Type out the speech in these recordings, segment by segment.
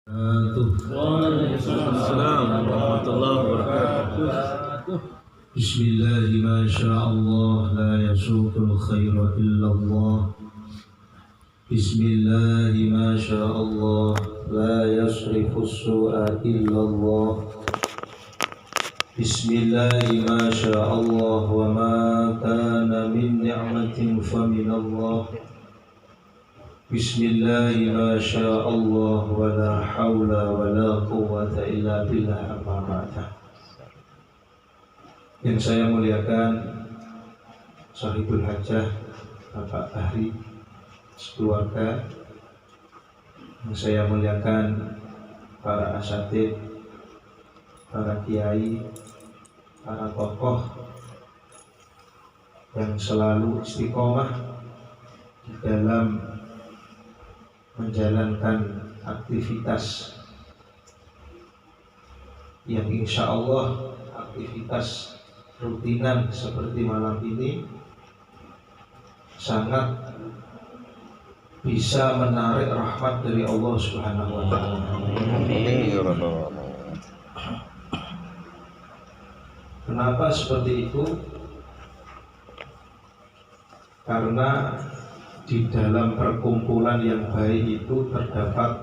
Waalaikumsalam warahmatullahi wabarakatuh. Bismillah, ma sya'allah, la yasuqul khaira illallah. Bismillah, ma sya'allah, la yasrifus su'a illallah. Bismillah, ma sya'allah, wa ma kana min ni'matin fa minallah. Bismillah, ma sya'allah, wa la hawla wa la quwwata illa billah, amma ba'da. Yang saya muliakan Sahibul Hajah Bapak Bahri sekeluarga, yang saya muliakan para asatid, para kiai, para tokoh yang selalu istiqomah di dalam menjalankan aktivitas yang insya Allah aktivitas rutinan seperti malam ini sangat bisa menarik rahmat dari Allah Subhanahu wa Ta'ala. Kenapa seperti itu? Karena di dalam perkumpulan yang baik itu terdapat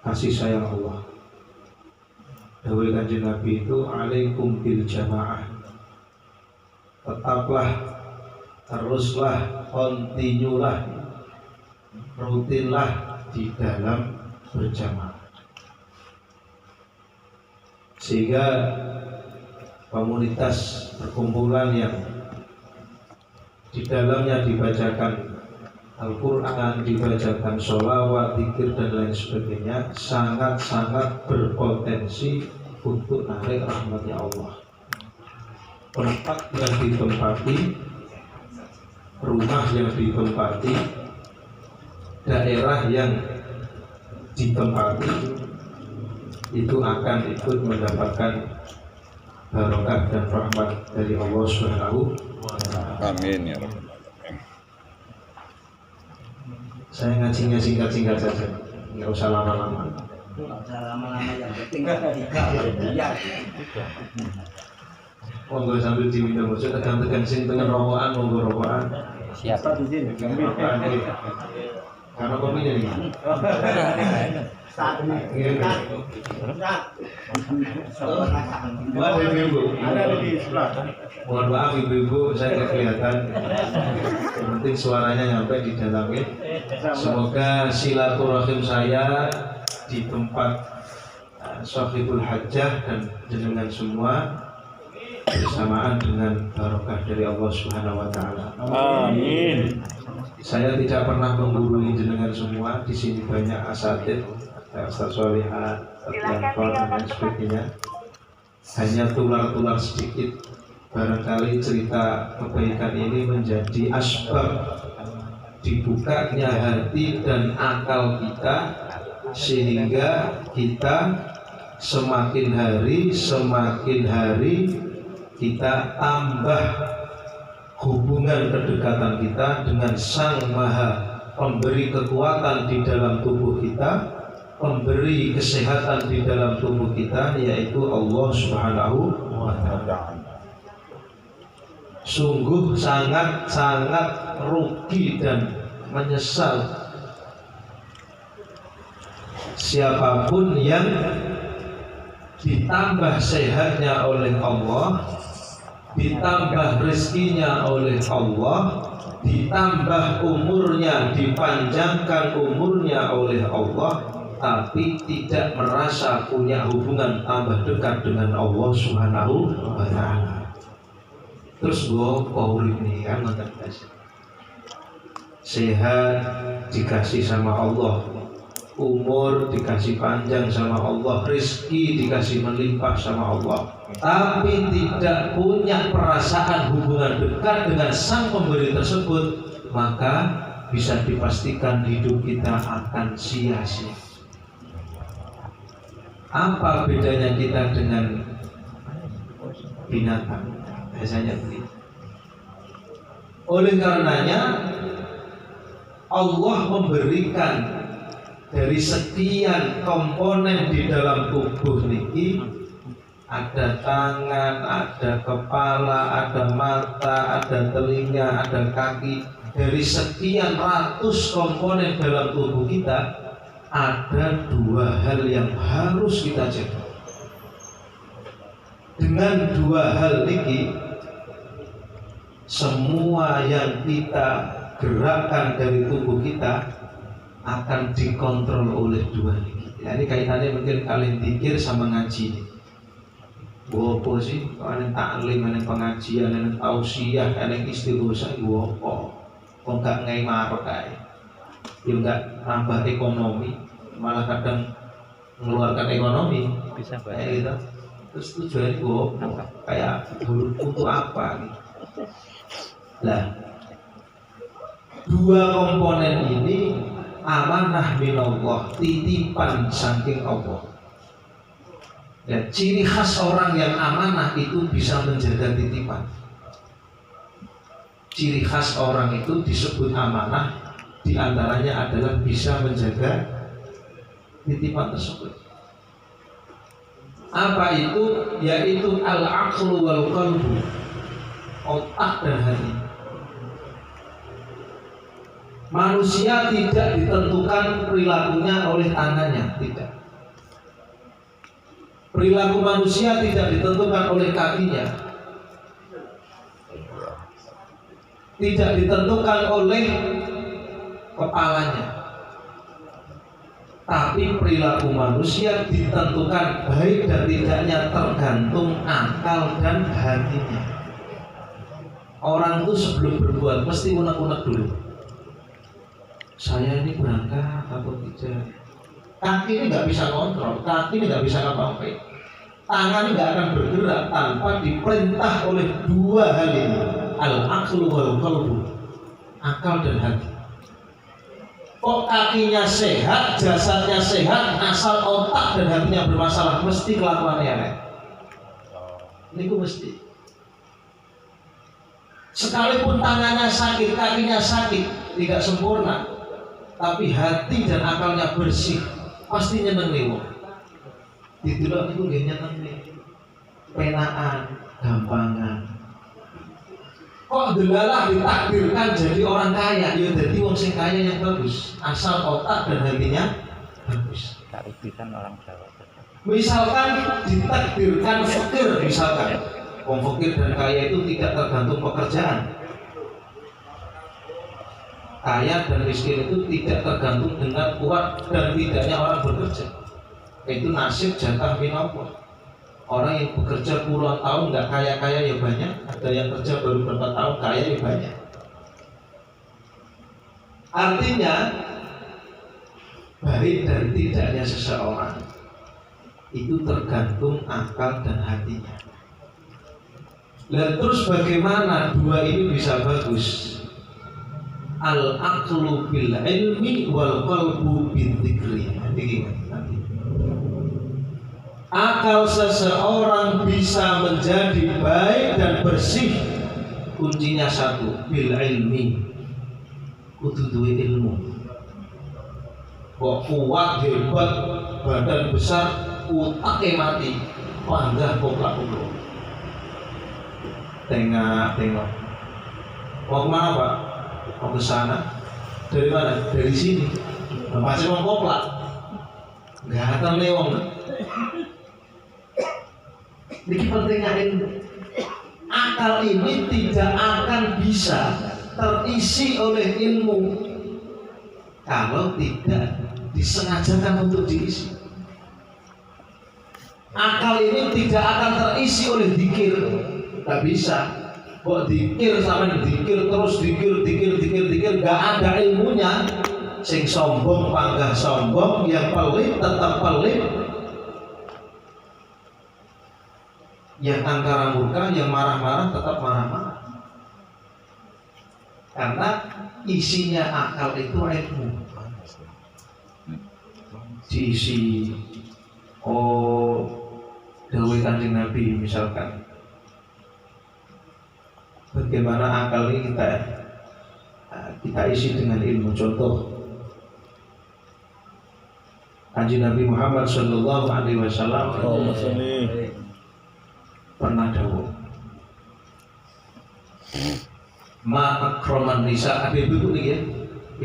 kasih sayang Allah. Dawai Kanjeng Nabi itu, alaikum bil jamaah. Tetaplah, teruslah, kontinulah, rutinlah di dalam berjamaah. Sehingga komunitas perkumpulan yang di dalamnya dibacakan Al-Quran, dibacakan sholawat, zikir dan lain sebagainya, sangat-sangat berpotensi untuk narik rahmatnya Allah. Tempat yang ditempati, rumah yang ditempati, daerah yang ditempati, itu akan ikut mendapatkan barokah dan rahmat dari Allah Subhanahu wa Ta'ala. Amin ya Rabbal. Saya ngajinya singkat-singkat saja, nggak usah lama-lama. Yang penting tiga. Monggo sambil diminum, maksud tekan-tekan sing dengan rokokan, monggo rokokan. Siapa di sini? Rokokan ini. Karena kopinya nih. Saat ini. Buat ibu-ibu. Ada di sebelah. Mohon maaf ibu-ibu, saya nggak kelihatan. Yang penting suaranya nyampe di dalamnya. Semoga silaturahim saya di tempat Sahibul Hajah dan jenengan semua bersamaan dengan barokah dari Allah Subhanahu wa Ta'ala. Amin. Saya tidak pernah menggurui jenengan semua. Di sini banyak asatid, Ustaz Solihat, Ustaz dan lain sebagainya. Hanya tular-tular sedikit. Barangkali cerita kebaikan ini menjadi asbab dibukanya hati dan akal kita, sehingga kita semakin hari kita tambah hubungan kedekatan kita dengan Sang Maha Pemberi kekuatan di dalam tubuh kita, pemberi kesehatan di dalam tubuh kita, yaitu Allah Subhanahu wa Ta'ala. Sungguh sangat rugi dan menyesal siapapun yang ditambah sehatnya oleh Allah, ditambah rezekinya oleh Allah, ditambah umurnya, dipanjangkan umurnya oleh Allah, tapi tidak merasa punya hubungan tambah dekat dengan Allah Subhanahu wa Ta'ala. Terus gua urip nih kan, sehat dikasih sama Allah, umur dikasih panjang sama Allah, rezeki dikasih melimpah sama Allah, tapi tidak punya perasaan hubungan dekat dengan Sang Pemberi tersebut, maka bisa dipastikan hidup kita akan sia-sia. Apa bedanya kita dengan binatang? Biasanya begitu. Oleh karenanya Allah memberikan dari sekian komponen di dalam tubuh niki, ada tangan, ada kepala, ada mata, ada telinga, ada kaki. Dari sekian ratus komponen dalam tubuh kita, ada dua hal yang harus kita jaga. Dengan dua hal ini, semua yang kita gerakkan dari tubuh kita akan dikontrol oleh dua ini. Ya, ini kaitannya mungkin kalian pikir sama ngaji. Wopo sih, kalian taklim, kalian pengajian, kalian tausiah, kalian istighosa, wopo. Kok nggak ngai marok kayak, ya nggak nambah ekonomi, malah kadang mengeluarkan ekonomi. Bisa kayak gitu. Terus tujuannya wopo, kayak untuk apa? Gitu. Nah, dua komponen ini amanah minallah, titipan saking Allah. Dan ciri khas orang yang amanah itu bisa menjaga titipan. Ciri khas orang itu disebut amanah, diantaranya adalah bisa menjaga titipan tersebut. Apa itu? Yaitu al-aqlu wal qalbu, otak dan hati. Manusia tidak ditentukan perilakunya oleh tangannya, tidak. Perilaku manusia tidak ditentukan oleh kakinya, tidak ditentukan oleh kepalanya, tapi perilaku manusia ditentukan baik dan tidaknya tergantung akal dan hatinya. Orang itu sebelum berbuat mesti unek-unek dulu. Saya ini berangkat atau tidak? Kaki ini nggak bisa kontrol, kaki ini nggak bisa ngapa-ngapain, tangan ini nggak akan bergerak tanpa diperintah oleh dua hal ini, al-aqlu wal qalbu, akal dan hati. Kok kakinya sehat, jasadnya sehat, asal otak dan hatinya bermasalah, mesti kelakuannya aneh. Ini gue mesti. Sekalipun tangannya sakit, kakinya sakit, tidak sempurna, tapi hati dan akalnya bersih, pasti nyeneng nih wong. Ditulak itu dia nyeneng nih. Penaan, gampangan. Kok delalah ditakdirkan jadi orang kaya? Ya jadi wong sing kaya yang bagus, asal otak dan hatinya bagus. Kearifan orang Jawa. Misalkan ditakdirkan fakir, misalkan wong fakir dan kaya itu tidak tergantung pekerjaan. Kaya dan miskin itu tidak tergantung dengan kuat dan tidaknya orang bekerja. Itu nasib jatah minallah. Orang yang bekerja puluhan tahun nggak kaya-kaya ya banyak, ada yang kerja baru beberapa tahun kaya ya banyak. Artinya baik dan tidaknya seseorang itu tergantung akal dan hatinya. Dan terus bagaimana dua ini bisa bagus? Al-aqlu bil ilmi wal qalbu bil dzikri. Akal seseorang bisa menjadi baik dan bersih, kuncinya satu, bil ilmi, kudu duwe ilmu. Kok kuat, hebat, badan besar, utaknya mati, panggah koplak-koplok. Tengok. Mau kemana Pak? Mau ke sana. Dari mana? Dari sini. Pasti mau koplak. Gak akan lewong. Ini pentingnya ilmu. Akal ini tidak akan bisa terisi oleh ilmu kalau tidak disengajakan untuk diisi. Akal ini tidak akan terisi oleh dzikir. Gak bisa. Kok dikir sama dikir terus dikir gak ada ilmunya. Sing sombong panggah sombong, yang pelit tetap pelit, yang angkara murka, yang marah-marah tetap marah-marah. Karena isinya akal itu ilmu. Diisi dawuh Kanjeng Nabi misalkan. Bagaimana akal ini kita isi dengan ilmu. Contoh, Kanjeng Nabi Muhammad sallallahu alaihi wasallam Allahumma sholli. pernah dawuh, ma akraman nisa. Ada ibu-ibu nih ya,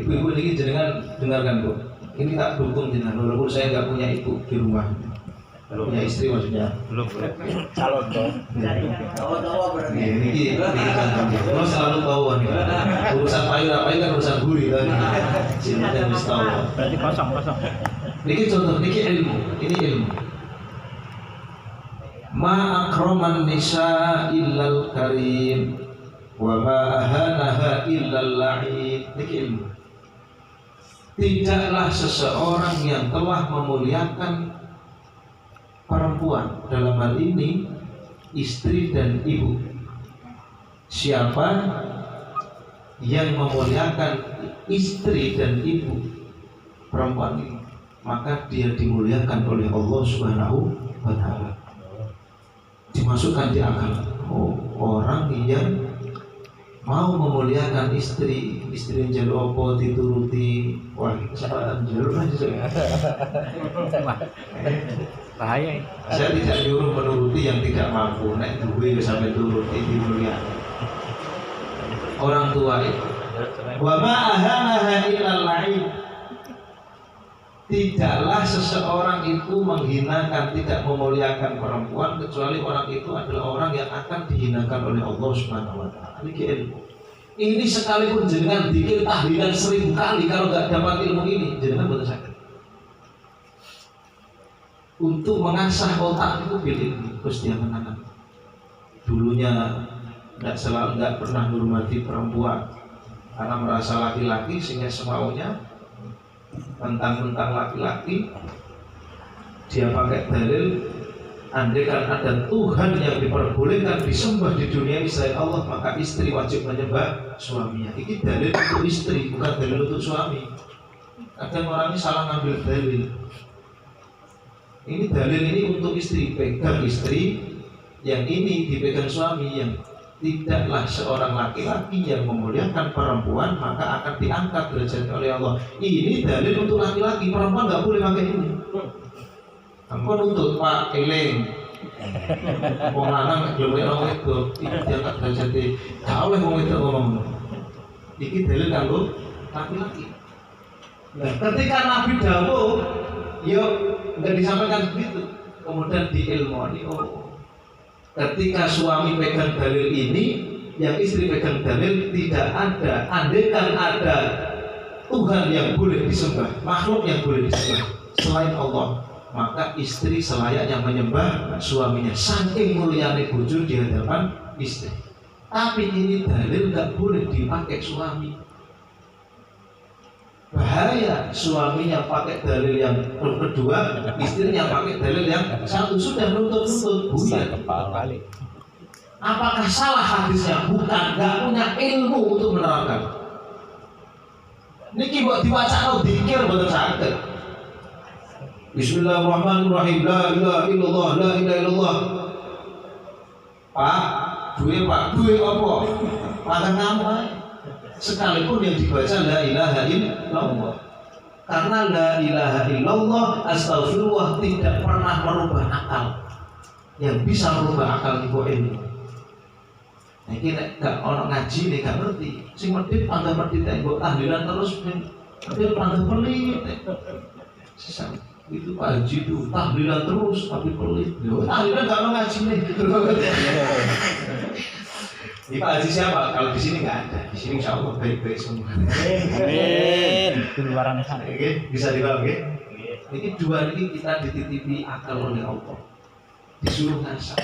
ibu-ibu ini jenengan dengarkan Bu. Ini tak dukung jenengan, walaupun saya nggak punya ibu di rumah, punya istri maksudnya. Belum. Calon dong. Tawa-tawa berarti. Ini lo selalu tahu nih. Urusan payung kan urusan gurih tadi. Cinta mesti tahu. Berarti kosong. Ini contoh, ini ilmu, ini ilmu. Ma akraman nisa illal karim wa ma ahanaha illal la'in. Ini ilmu. Tidaklah seseorang yang telah memuliakan perempuan, dalam hal ini istri dan ibu. Siapa yang memuliakan istri dan ibu perempuan ini, maka dia dimuliakan oleh Allah Subhanahu wa Ta'ala. Dimasukkan di akal. Orang yang mau memuliakan istri yang jalur apa dituruti, wah kesempatan jalur aja. Bahaya. Saya tidak nyuruh menuruti yang tidak mampu. Nek duwe sampai turuti dimuliakan. Orang tua itu. Wa ma ahanaha illal la'in. Tidaklah seseorang itu menghinakan, tidak memuliakan perempuan kecuali orang itu adalah orang yang akan dihinakan oleh Allah Subhanahu wa Ta'ala. Ini ilmu. Ini sekalipun jenengan dikir tahlilan 1000 kali, kalau nggak dapat ilmu ini, jenengan betul sakit. Untuk mengasah otak itu pilih Gusti yang menanam. Dulunya nggak pernah menghormati perempuan karena merasa laki-laki sehingga semaunya tentang laki-laki. Dia pakai dalil, andaikan ada Tuhan yang diperbolehkan disembah di dunia selain Allah, maka istri wajib menyembah suaminya. Ini dalil untuk istri, bukan dalil untuk suami. Kadang orang ini salah ngambil dalil. Ini dalil ini untuk istri, pegang istri, yang ini dipegang suami. Yang tidaklah seorang laki-laki yang memuliakan perempuan maka akan diangkat derajatnya oleh Allah. Ini dalil untuk laki-laki, perempuan nggak boleh pakai ini. Ampun untuk Pak Eling, wong lanang belum orang itu diangkat derajatnya. Gak oleh wong itu ngomong. Ini dalil kanggo laki-laki. Nah, ketika Nabi dawuh, yuk nggak disampaikan begitu. Kemudian diilmoni, ketika suami pegang dalil ini, yang istri pegang dalil, tidak ada, andaikan ada Tuhan yang boleh disembah, makhluk yang boleh disembah selain Allah, maka istri selayaknya menyembah suaminya. Saking mulianya bojo di hadapan istri. Tapi ini dalil nggak boleh dipakai suami. Bahaya, suaminya pakai dalil yang kedua, istrinya pakai dalil yang satu, sudah nuntut buyar. Apakah salah hadisnya? Bukan, nggak punya ilmu untuk menerangkan. Niki buat diwaca dikir betul sakit. Bismillahirrahmanirrahim. La ilaha illallah, la ilaha illallah. Pak, duwe apa? Makan nama. Sekalipun yang dibaca la ilaha illallah. Karena la ilaha illallah, astagfirullah tidak pernah merubah akal. Yang bisa merubah akal ibu ini. Nah ini gak ono ngaji nih gak ngerti. Sing medhit pandang medhit mbok tahlilan terus medhit pandang pelit. Sesama itu Pak Haji itu tahlilan terus tapi pelit. Yo tahlilan gak ono ngaji nih. Ini Pak Haji siapa? Kalau di sini nggak ada. Di sini insya Allah baik-baik semua. Amin. Di luaran sana. Oke, bisa dipahami? Ini dua ini kita dititipi akal oleh Allah. Disuruh ngasah.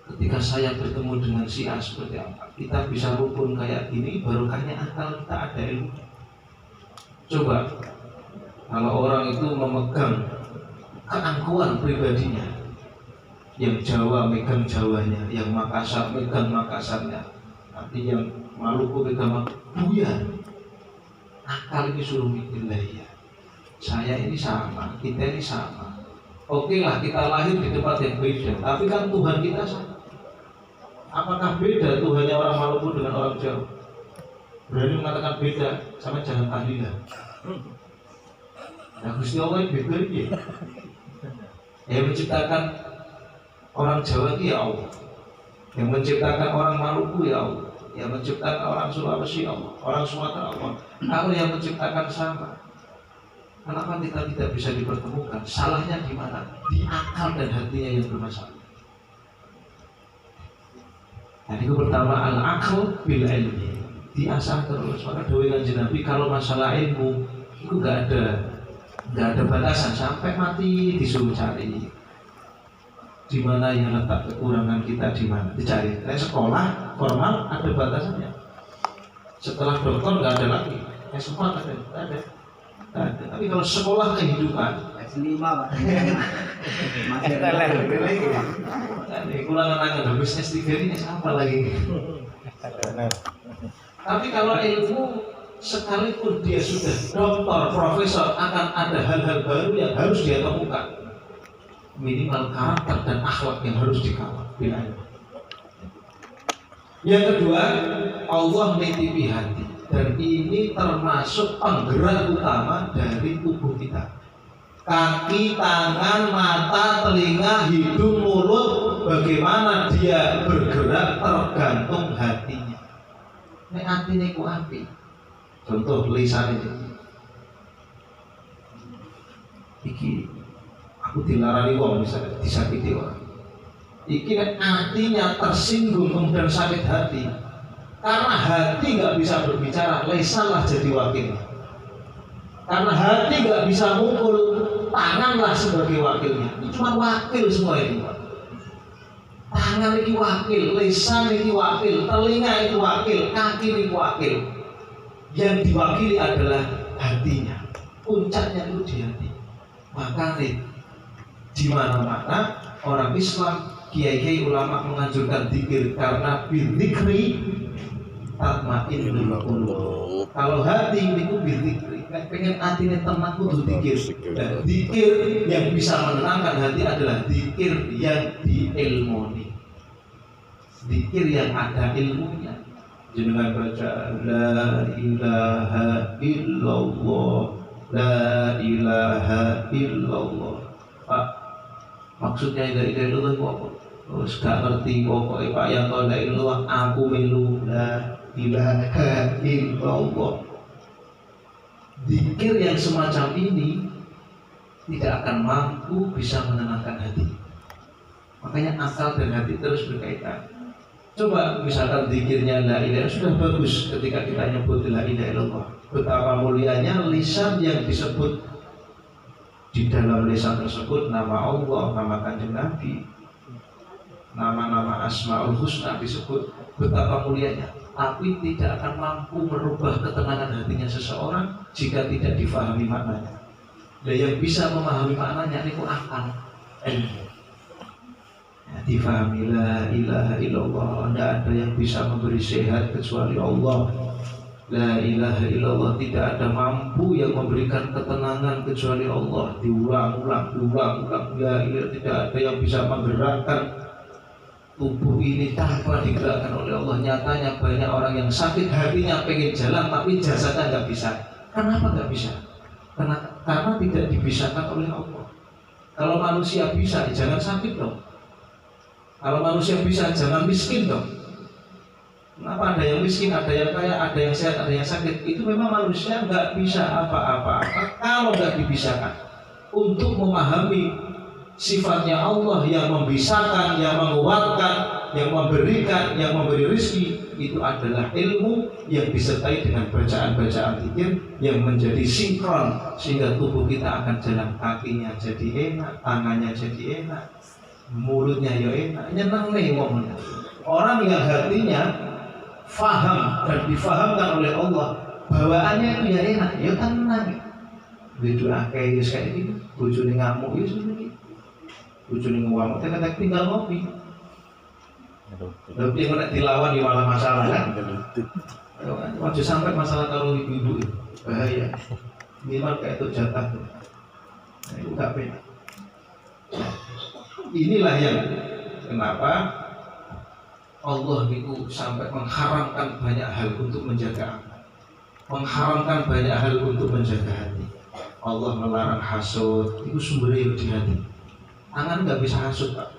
Ketika saya bertemu dengan si A seperti apa, kita bisa rukun kayak gini. Barokahnya akal kita ada ilmu. Coba kalau orang itu memegang keangkuhan pribadinya, yang Jawa megang Jawanya, yang Makassar megang Makassarnya, nanti yang Maluku megang buyar. Akal ini suruh mikir lah ya. Saya ini sama, kita ini sama. Oke lah kita lahir di tempat yang beda, tapi kan Tuhan kita sama. Apakah beda Tuhannya orang Maluku dengan orang Jawa? Berani mengatakan beda, sama jangan tahlilan. Nah, Gusti Allah beda ya. Yang menciptakan orang Jawa itu ya Allah. Yang menciptakan orang Maluku ya Allah. Yang menciptakan orang Sulawesi ya Allah. Orang Sumatera Allah. Kalau yang menciptakan sama. Kenapa kita tidak bisa dipertemukan? Salahnya di mana? Di akal dan hatinya yang bermasalah. Jadi itu pertama al-aql bil ilmi. Diasah terus. Maka dawuh Kanjeng Nabi kalau masalah ilmu itu nggak ada batasan sampai mati disuruh cari. Di mana yang letak kekurangan kita di mana dicari. Sekolah formal ada batasannya. Setelah dokter nggak ada lagi. Semua ada. Tapi kalau sekolah kehidupan S5 Pak. Masih ini kurang angan habis S3 ini apa lagi? Tapi kalau ilmu sekalipun dia sudah doktor, profesor, akan ada hal-hal baru yang harus dia temukan. Minimal karakter dan akhlak yang harus dikawal. Yang kedua, Allah menitipi hati. Dan ini termasuk penggerak utama dari tubuh kita. Kaki, tangan, mata, telinga, hidung, mulut, bagaimana dia bergerak tergantung hatinya. Ini hatinya ku api. Contoh lisan ini. Iki aku dilarani wong bisa disakiti orang. Iki artinya tersinggung kemudian sakit hati. Karena hati nggak bisa berbicara, lisanlah jadi wakil. Karena hati nggak bisa mukul, tanganlah sebagai wakilnya. Ini cuma wakil semua ini. Tangan ini wakil, lisan ini wakil, telinga itu wakil, kaki ini wakil. Yang diwakili adalah hatinya. Puncaknya itu di hati. Maka di mana-mana orang Islam, kiai-kiai ulama menganjurkan zikir karena bidzikri tatmainnul qulub. Kalau hati itu bidzikri, pengen hatinya tenang kudu zikir. Dan zikir yang bisa menenangkan hati adalah zikir yang diilmoni. Zikir yang ada ilmunya. Jenengan baca la ilaha illallah, la ilaha illallah. Pak, maksudnya la ilaha illallah apa? Terus gak ngerti pokoknya Pak yang la ilaha illallah aku melu la ilaha illallah. Zikir yang semacam ini tidak akan mampu bisa menenangkan hati. Makanya akal dan hati terus berkaitan. Coba misalkan zikirnya la ilaha sudah bagus ketika kita nyebut la ilaha illallah. Betapa mulianya lisan yang disebut di dalam lisan tersebut nama Allah, nama Kanjeng Nabi, nama-nama Asmaul Husna disebut. Betapa mulianya. Tapi tidak akan mampu merubah ketenangan hatinya seseorang jika tidak difahami maknanya. Dan yang bisa memahami maknanya itu akal. Difahami la ilaha illallah, tidak ada yang bisa memberi sehat kecuali Allah. La ilaha illallah, tidak ada mampu yang memberikan ketenangan kecuali Allah. Diulang-ulang. La ilaha, tidak ada yang bisa menggerakkan tubuh ini tanpa digerakkan oleh Allah. Nyatanya banyak orang yang sakit hatinya pengen jalan tapi jasadnya nggak bisa. Kenapa nggak bisa? Karena tidak dibisakan oleh Allah. Kalau manusia bisa, jangan sakit dong. Kalau manusia bisa, jangan miskin dong. Kenapa ada yang miskin, ada yang kaya, ada yang sehat, ada yang sakit? Itu memang manusia nggak bisa apa-apa kalau nggak dibisakan. Untuk memahami sifatnya Allah yang membisakan, yang menguatkan, yang memberikan, yang memberi rezeki, itu adalah ilmu yang disertai dengan bacaan-bacaan zikir yang menjadi sinkron sehingga tubuh kita akan jalan. Kakinya jadi enak, tangannya jadi enak, mulutnya ya enak, nyenang nih wong. Orang yang hatinya faham dan difahamkan oleh Allah, bawaannya itu ya enak, ya tenang. Begitu akeh ya kayak gitu, bojone ngamuk ya seperti itu. Bojone ngamuk tekan tinggal ngopi. Tapi yang nak dilawan di malah masalah kan. Waktu sampai masalah kalau ibu-ibu bahaya. Minimal kayak itu jatah tuh. Nah, itu gak benar. Inilah yang kenapa Allah itu sampai mengharamkan banyak hal untuk menjaga akal, mengharamkan banyak hal untuk menjaga hati. Allah melarang hasud, itu sumbernya di hati. Tangan nggak bisa hasud, Pak.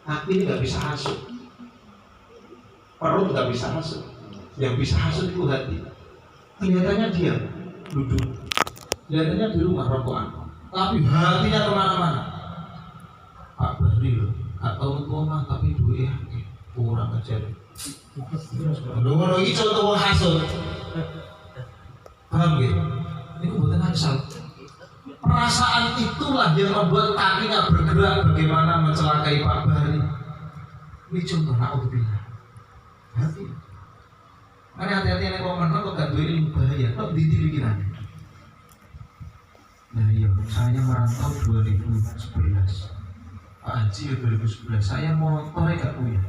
Hati nggak bisa hasud. Perut nggak bisa hasud. Yang bisa hasud itu hati. Kelihatannya dia duduk, kelihatannya di rumah rokokan, tapi hatinya kemana-mana. Pak Bahri loh, atau rumah tapi duit kurang ajar. Ngono iki contoh wong hasud. Paham ya? Ini kebetulan asal. Perasaan itulah yang membuat kakinya bergerak bagaimana mencelakai Pak Bahri. Ini contoh naudzubillah. Hati. Karena hati-hati yang komen kok gak duwe ilmu bahaya, kok di pikiran. Nah iya, saya merantau 2011. Pak Haji ya 2011, saya motornya gak punya.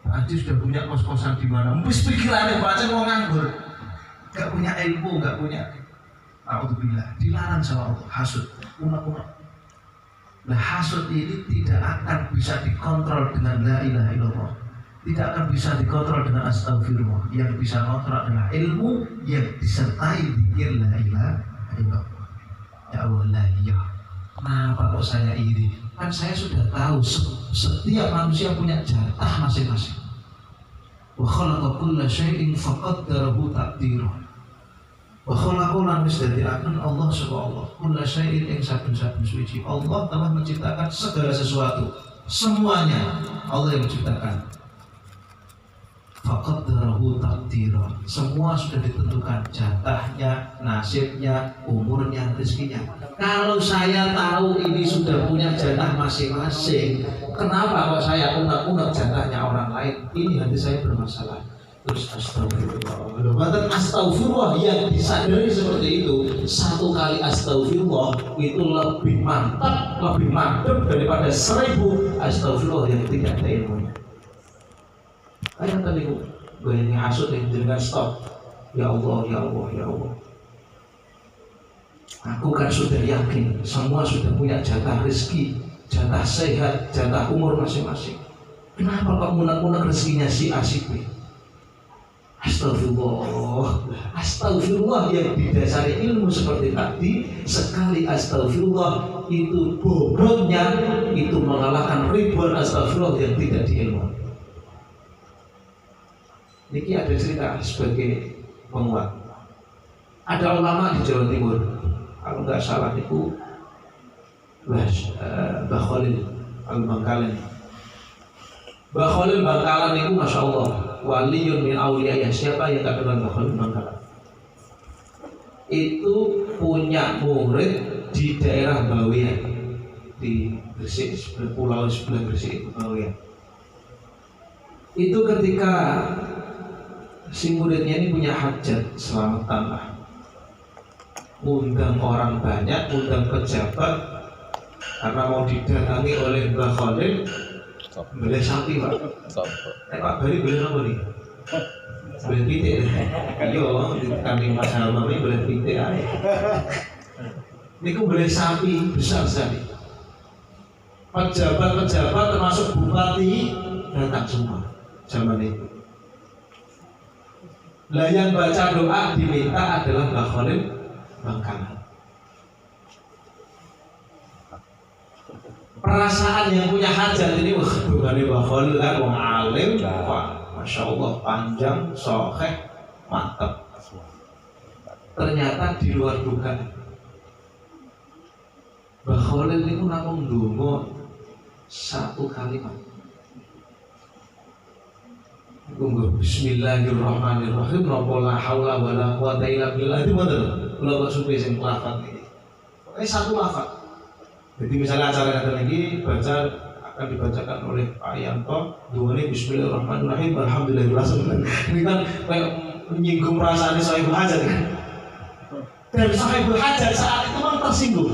Pak Haji sudah punya kos-kosan di mana? Mbus pikirannya Pak Haji mau nganggur. Gak punya ilmu, gak punya. Alhamdulillah, dilarang sama Allah, hasud, unek-unek. Nah hasud ini tidak akan bisa dikontrol dengan la ilaha illallah. Tidak akan bisa dikontrol dengan astagfirullah. Yang bisa kontrol adalah ilmu yang disertai zikir la ilaha illallah. Ya Allah, la ilaha. Kenapa kok saya iri? Kan saya sudah tahu setiap manusia punya jatah masing-masing. Wa khalaqa kulla syai'in faqaddarahu taqdira. Wa khalaqa lan misdadiakan Allah subhanahu kulla syai'in ing saben-saben suci. Allah telah menciptakan segala sesuatu. Semuanya Allah yang menciptakan. Faqaddarahu taqdira. Semua sudah ditentukan jatahnya, nasibnya, umurnya, rezekinya. Kalau saya tahu ini sudah punya jatah masing-masing, kenapa kok saya unek-unek jatahnya orang lain? Ini hati saya bermasalah. Terus astagfirullah. Astagfirullah yang disadari seperti itu, satu kali astagfirullah itu lebih mantap, lebih mantap daripada 1000 astagfirullah yang tidak ada ilmunya. Kayak tadi banyak hasud yang dengan stop. Ya Allah, ya Allah, ya Allah. Aku kan sudah yakin semua sudah punya jatah rezeki, jatah sehat, jatah umur masing-masing. Kenapa kok munak-munak rezekinya si asik? Astagfirullah. Astagfirullah yang didasari ilmu seperti tadi. Sekali astagfirullah itu bobotnya itu mengalahkan ribuan astagfirullah yang tidak diilmu. Niki ada cerita sebagai penguat. Ada ulama di Jawa Timur, kalau nggak salah itu Mbah Khalil Al-Bangkalan. Mbah Khalil Bangkalan itu masya Allah waliyun min awliyah. Siapa yang nggak kenal Mbah Khalil Bangkalan? Itu punya murid di daerah Bawean di Gresik, pulau sebelah Gresik itu Bawean. Itu ketika si muridnya ini punya hajat selamatan lah, undang orang banyak, undang pejabat karena mau didatangi oleh Mbah Khalil. Beli sapi Pak. Pak Bari beli apa nih? Beli pitik. Iya, kami Mas Halmam ini beli pitik aja. Niku beli sapi besar sekali. Pejabat-pejabat termasuk bupati datang semua zaman itu. Lah yang baca doa diminta adalah Mbah Khalil Bangkalan. Perasaan yang punya hajat ini, wah bukan Mbah Khalil kan wong alim, wah masya Allah panjang, sokeh, mantap. Ternyata di luar dugaan. Mbah Khalil itu namung ndonga satu kalimat. Bismillahirrahmanirrahim. La haula wala quwata illa billah. Itu betul. Kalau supi sing lafaz ini. Pokoknya satu lafaz. Jadi misalnya acara kata lagi baca akan dibacakan oleh Pak Yanto. Dua Bismillahirrahmanirrahim. Alhamdulillah. Ini kan kayak menyinggung perasaan sahibul hajat kan. Dan sahibul hajat saat itu kan tersinggung.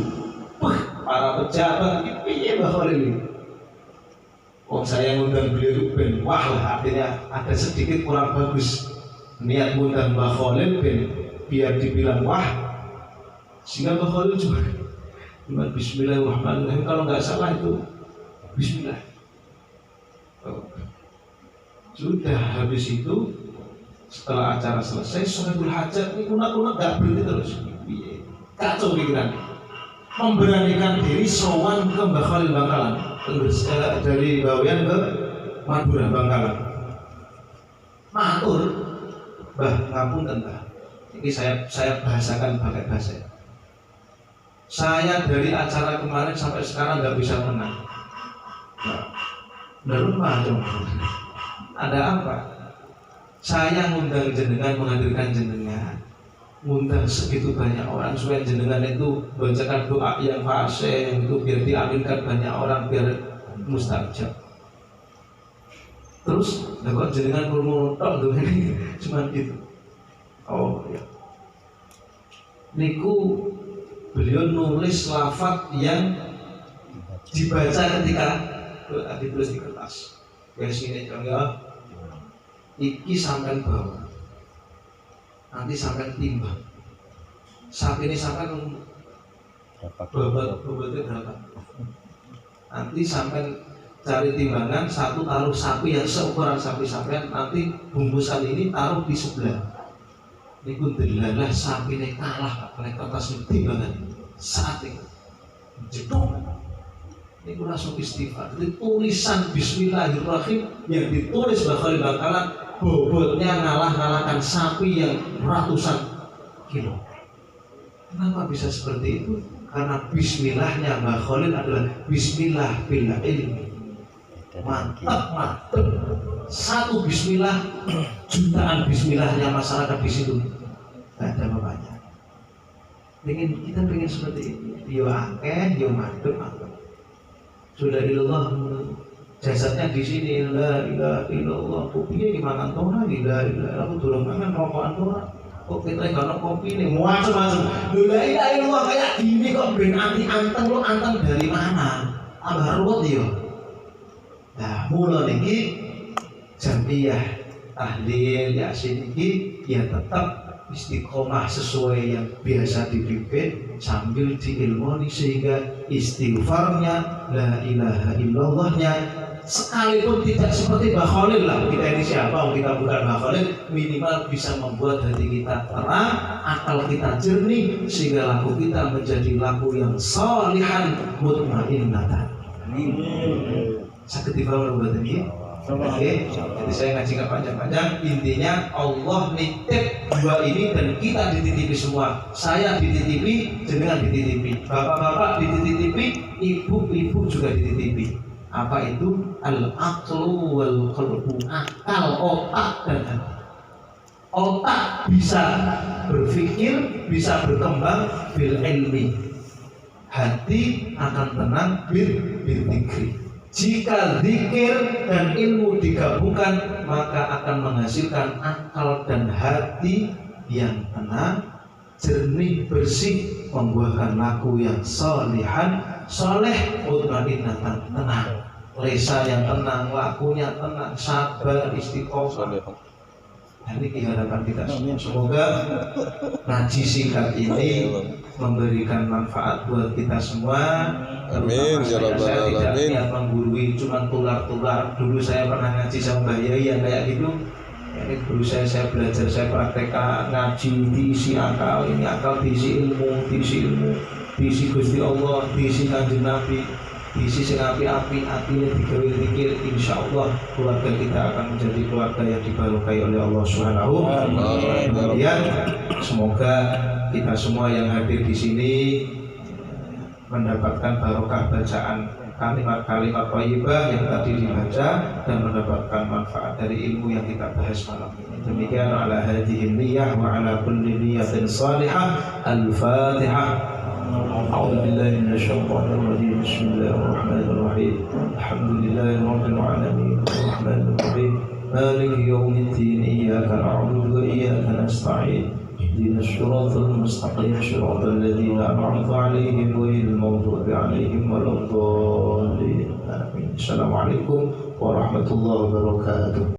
Wah, para pejabat ini piye bahwa ini. Oh saya ngundang beliau ben wah lah, artinya ada sedikit kurang bagus niat ngundang Mbah Khalil ben biar dibilang wah, sehingga Mbah Khalil juga Bismillahirrahmanirrahim. Kalau nggak salah itu Bismillah. Sudah habis itu setelah acara selesai sahibul hajat ini kunak-kunak nggak berhenti terus. kacau pikiran. Memberanikan diri sowan ke Mbah Khalil Bangkalan, dari Bawean ke Madura Bangkalan. Matur, Mbah ngapunten Mbah. Ini saya bahasakan pakai bahasa. Saya dari acara kemarin sampai sekarang nggak bisa tenang. Nah, dong. Ada apa? Saya ngundang jenengan, menghadirkan jenengan, ngundang segitu banyak orang supaya jenengan itu bacakan doa yang fasih itu biar diaminkan banyak orang biar mustajab. Terus, kok jenengan ngomong tok tuh ini cuma gitu. Oh ya. Niku beliau nulis lafaz yang dibaca ketika ditulis di kertas. Garis ini ya, iki sampai bawa, nanti sampai timbang. Sapi ini sampai bobotnya berapa? Nanti sampai cari timbangan, satu taruh sapi yang seukuran sapi sampean, nanti bungkusan ini taruh di sebelah. Ini pun delalah sapi ini kalah oleh kertas timbangan saat itu jeduk. Ini pun langsung istighfar. Jadi tulisan Bismillahirrahmanirrahim yang ditulis Mbah Khalil Bangkalan bobotnya ngalahkan sapi yang ratusan kilo. Kenapa bisa seperti itu? Karena Bismillahnya Mbah Khalil adalah Bismillah bil ilmi. Mantap. Satu Bismillah, jutaan Bismillahnya masyarakat di situ. Tidak ada apa-apanya. Kita pengen seperti ini. Yo akeh, yo mantep. Sudah ilallah, jasadnya di sini. La ilaha illallah. Kopinya gimana tora? La ilaha illallah. Aku turun makan rokokan tora. Kok kita nggak kopi nih? Macam-macam. La ilaha illallah kayak gini kok ben anti anteng lo anteng dari mana? Tambah ruwet yo. Nah, mulai niki jamiah tahlil yasin ini ya tetap istiqomah sesuai yang biasa dipimpin sambil diilmoni sehingga istighfarnya la ilaha illallahnya sekalipun tidak seperti Mbah Khalil lah. Kita ini siapa? Kita bukan Mbah Khalil, minimal bisa membuat hati kita terang, akal kita jernih sehingga laku kita menjadi laku yang sholihan mutmainnatan. Sakit difahami buat ini. Oke, jadi saya ngaji nggak panjang-panjang. Intinya Allah nitip dua ini dan kita dititipi semua. Saya dititipi, jenengan dititipi, bapak-bapak dititipi, ibu-ibu juga dititipi. Apa itu? Al-aqlu wal qalbu, akal, otak dan hati. Otak bisa berpikir, bisa berkembang bil ilmi. Hati akan tenang bil dzikri. Jika zikir dan ilmu digabungkan, maka akan menghasilkan akal dan hati yang tenang, jernih, bersih, membuahkan laku yang solihan, soleh, mutmainnatan, tenang, lesa yang tenang, lakunya tenang, sabar, istiqomah. Ini harapan kita semua. Semoga ngaji singkat ini memberikan manfaat buat kita semua. Amin ya rabbal alamin. Saya tidak niat menggurui, cuma tular-tular. Dulu saya pernah ngaji sama Mbah Yai yang kayak gitu. Ini dulu saya belajar, saya praktekkan ngaji, diisi akal, ini akal diisi ilmu, diisi Gusti Allah, diisi Kanjeng Nabi, diisi sing api-api, hatinya digawe zikir. Insyaallah keluarga kita akan menjadi keluarga yang diberkahi oleh Allah Subhanahu wa taala. Kemudian semoga kita semua yang hadir di sini mendapatkan barokah bacaan kalimat-kalimat thayyibah yang tadi dibaca dan mendapatkan manfaat dari ilmu yang kita bahas malam ini. Demikian ala hadhihi niyyah wa ala kulli niyyatin salihah. Al-Fatihah. أعوذ بالله من الشيطان الرجيم. بسم الله الرحمن الرحيم. الحمد لله رب العالمين الرحمن الرحيم مالك يوم الدين إياك نعبد وإياك نستعين اهدنا الصراط المستقيم صراط الذين أنعمت عليهم غير المغضوب عليهم ولا الضالين آمين. السلام عليكم ورحمة الله وبركاته.